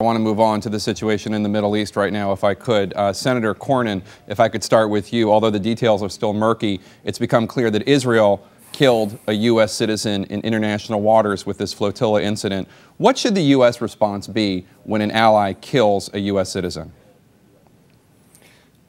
I want to move on to the situation in the Middle East right now, if I could. Senator Cornyn, if I could start with you. Although the details are still murky, it's become clear that Israel killed a U.S. citizen in international waters with this flotilla incident. What should the U.S. response be when an ally kills a U.S. citizen?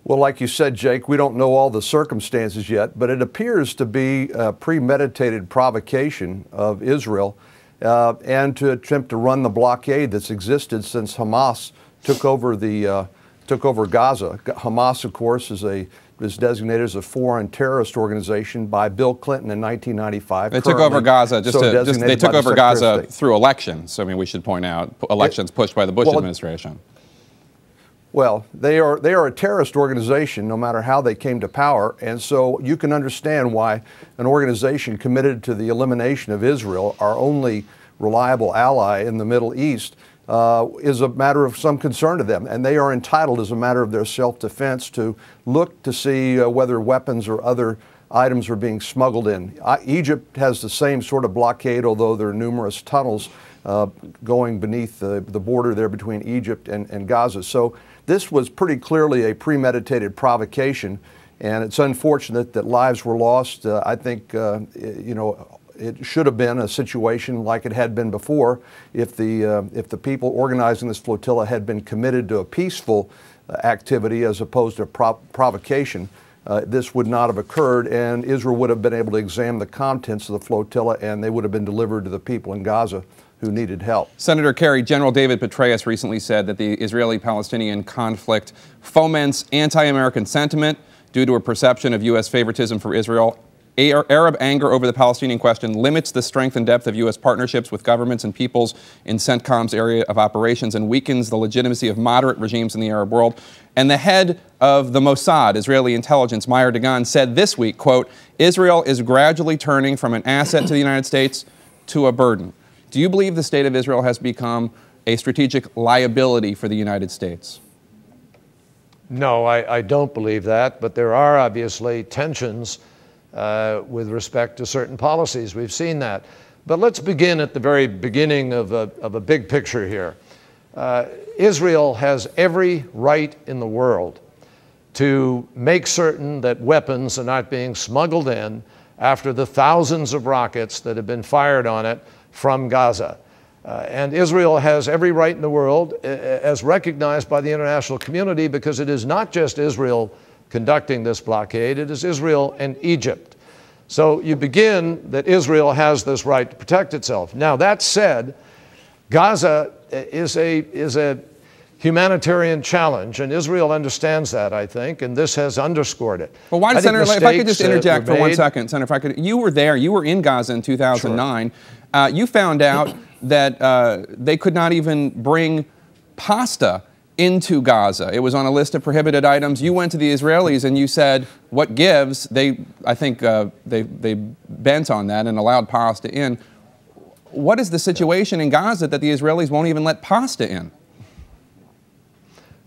Well, like you said, Jake, we don't know all the circumstances yet, but it appears to be a premeditated provocation of Israel and to attempt to run the blockade that's existed since Hamas took over Gaza. Hamas, of course, is designated as a foreign terrorist organization by Bill Clinton in 1995. They took over Gaza they took over Gaza through elections. I mean, we should point out elections pushed by the Bush administration. Well, they are a terrorist organization no matter how they came to power, and so you can understand why an organization committed to the elimination of Israel, our only reliable ally in the Middle East, is a matter of some concern to them, and they are entitled, as a matter of their self-defense, to look to see whether weapons or other items are being smuggled in. Egypt has the same sort of blockade, although there are numerous tunnels going beneath the border there between Egypt and Gaza. So this was pretty clearly a premeditated provocation, and it's unfortunate that lives were lost. I think, it should have been a situation like it had been before if the people organizing this flotilla had been committed to a peaceful activity as opposed to provocation. This would not have occurred, and Israel would have been able to examine the contents of the flotilla, and they would have been delivered to the people in Gaza who needed help. Senator Kerry, General David Petraeus recently said that the Israeli-Palestinian conflict foments anti-American sentiment due to a perception of U.S. favoritism for Israel. Arab anger over the Palestinian question limits the strength and depth of U.S. partnerships with governments and peoples in CENTCOM's area of operations and weakens the legitimacy of moderate regimes in the Arab world. And the head of the Mossad, Israeli intelligence, Meir Dagan, said this week, quote, Israel is gradually turning from an asset to the United States to a burden. Do you believe the state of Israel has become a strategic liability for the United States? No, I don't believe that, but there are obviously tensions with respect to certain policies. We've seen that. But let's begin at the very beginning of a big picture here. Israel has every right in the world to make certain that weapons are not being smuggled in after the thousands of rockets that have been fired on it from Gaza. And Israel has every right in the world, as recognized by the international community, because it is not just Israel conducting this blockade, it is Israel and Egypt. So you begin that Israel has this right to protect itself. Now, that said, Gaza is a humanitarian challenge, and Israel understands that, I think, and this has underscored it. Well, why, Senator, if I could just interject for 1 second, Senator, if I could, you were there, you were in Gaza in 2009. Sure. You found out that they could not even bring pasta into Gaza. It was on a list of prohibited items. You went to the Israelis and you said, what gives? I think they bent on that and allowed pasta in. What is the situation in Gaza that the Israelis won't even let pasta in?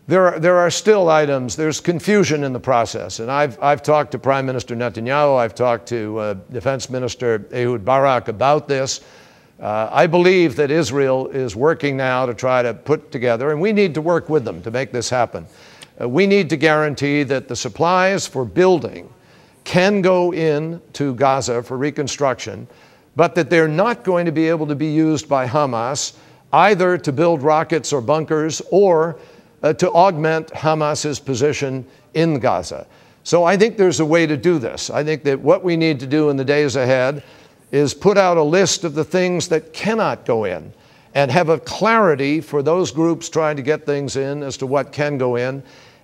There are still items. There's confusion in the process. And I've talked to Prime Minister Netanyahu. I've talked to Defense Minister Ehud Barak about this. I believe that Israel is working now to try to put together, and we need to work with them to make this happen. We need to guarantee that the supplies for building can go in to Gaza for reconstruction, but that they're not going to be able to be used by Hamas either to build rockets or bunkers or to augment Hamas's position in Gaza. So I think there's a way to do this. I think that what we need to do in the days ahead is put out a list of the things that cannot go in and have a clarity for those groups trying to get things in as to what can go in,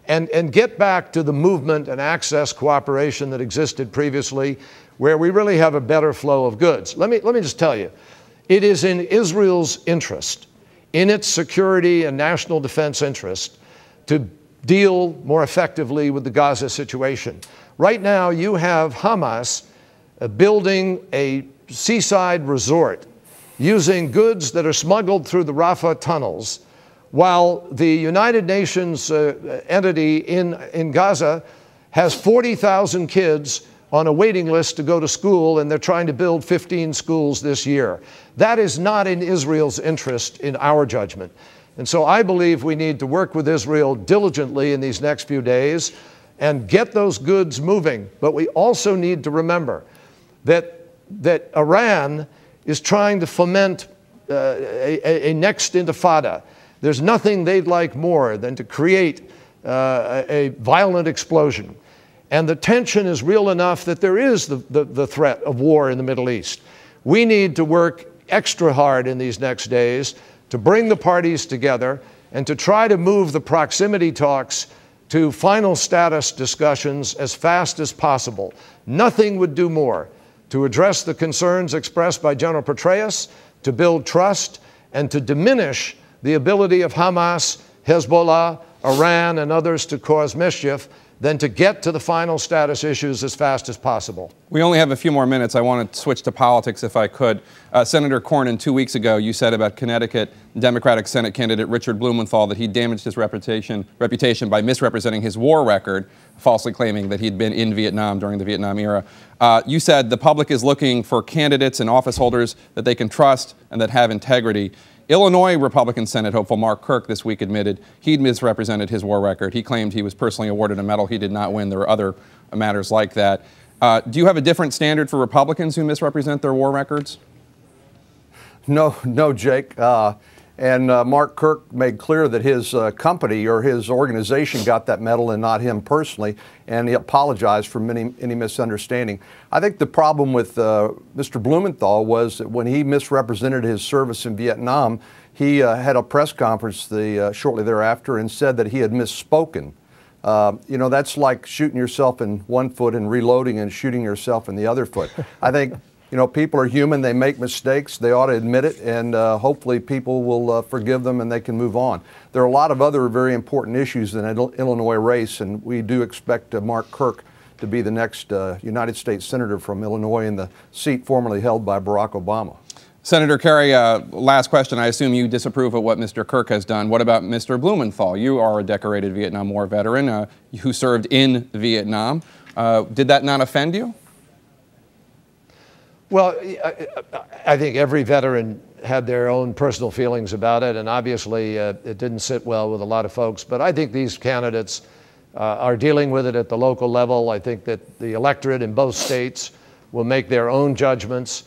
and get back to the movement and access cooperation that existed previously, where we really have a better flow of goods. Let me just tell you, it is in Israel's interest, in its security and national defense interest, to deal more effectively with the Gaza situation. Right now, you have Hamas building a seaside resort using goods that are smuggled through the Rafah tunnels, while the United Nations entity in Gaza has 40,000 kids on a waiting list to go to school, and they're trying to build 15 schools this year. That is not in Israel's interest, in our judgment. And so I believe we need to work with Israel diligently in these next few days and get those goods moving. But we also need to remember that Iran is trying to foment a next intifada. There's nothing they'd like more than to create a violent explosion. And the tension is real enough that there is the threat of war in the Middle East. We need to work extra hard in these next days to bring the parties together and to try to move the proximity talks to final status discussions as fast as possible. Nothing would do more to address the concerns expressed by General Petraeus, to build trust, and to diminish the ability of Hamas, Hezbollah, Iran, and others to cause mischief, than to get to the final status issues as fast as possible. We only have a few more minutes. I want to switch to politics if I could. Senator Cornyn, 2 weeks ago, you said about Connecticut Democratic Senate candidate Richard Blumenthal that he damaged his reputation by misrepresenting his war record, falsely claiming that he'd been in Vietnam during the Vietnam era. You said the public is looking for candidates and office holders that they can trust and that have integrity. Illinois Republican Senate hopeful Mark Kirk this week admitted he'd misrepresented his war record. He claimed he was personally awarded a medal he did not win. There are other matters like that. Do you have a different standard for Republicans who misrepresent their war records? No, Jake. And Mark Kirk made clear that his company or his organization got that medal and not him personally, and he apologized for any misunderstanding. I think the problem with Mr. Blumenthal was that when he misrepresented his service in Vietnam, he had a press conference shortly thereafter and said that he had misspoken. You know, that's like shooting yourself in one foot and reloading and shooting yourself in the other foot. I think, you know, people are human. They make mistakes. They ought to admit it, and hopefully people will forgive them and they can move on. There are a lot of other very important issues in the Illinois race, and we do expect Mark Kirk to be the next United States Senator from Illinois in the seat formerly held by Barack Obama. Senator Kerry, last question. I assume you disapprove of what Mr. Kirk has done. What about Mr. Blumenthal? You are a decorated Vietnam War veteran who served in Vietnam. Did that not offend you? Well, I think every veteran had their own personal feelings about it, and obviously it didn't sit well with a lot of folks. But I think these candidates are dealing with it at the local level. I think that the electorate in both states will make their own judgments.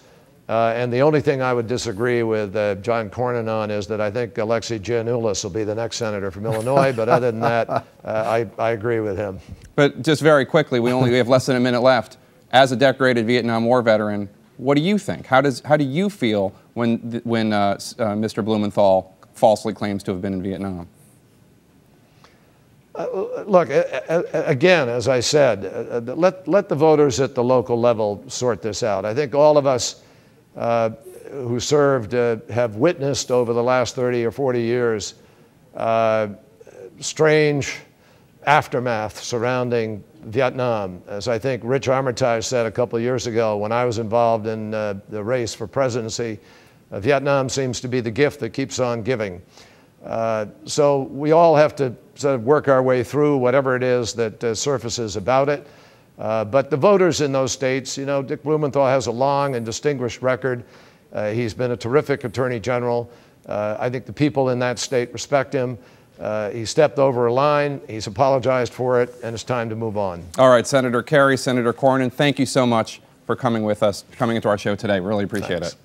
And the only thing I would disagree with John Cornyn on is that I think Alexei Giannoulis will be the next senator from Illinois. But other than that, I agree with him. But just very quickly, we have less than a minute left. As a decorated Vietnam War veteran, what do you think? How do you feel when Mr. Blumenthal falsely claims to have been in Vietnam? Look, again, as I said, let the voters at the local level sort this out. I think all of us who served have witnessed over the last 30 or 40 years strange aftermath surrounding Vietnam. As I think Rich Armitage said a couple of years ago when I was involved in the race for presidency, Vietnam seems to be the gift that keeps on giving. So we all have to sort of work our way through whatever it is that surfaces about it. But the voters in those states, you know, Dick Blumenthal has a long and distinguished record. He's been a terrific attorney general. I think the people in that state respect him. He stepped over a line, he's apologized for it, and it's time to move on. All right, Senator Kerry, Senator Cornyn, thank you so much for coming with us, coming into our show today. Really appreciate it.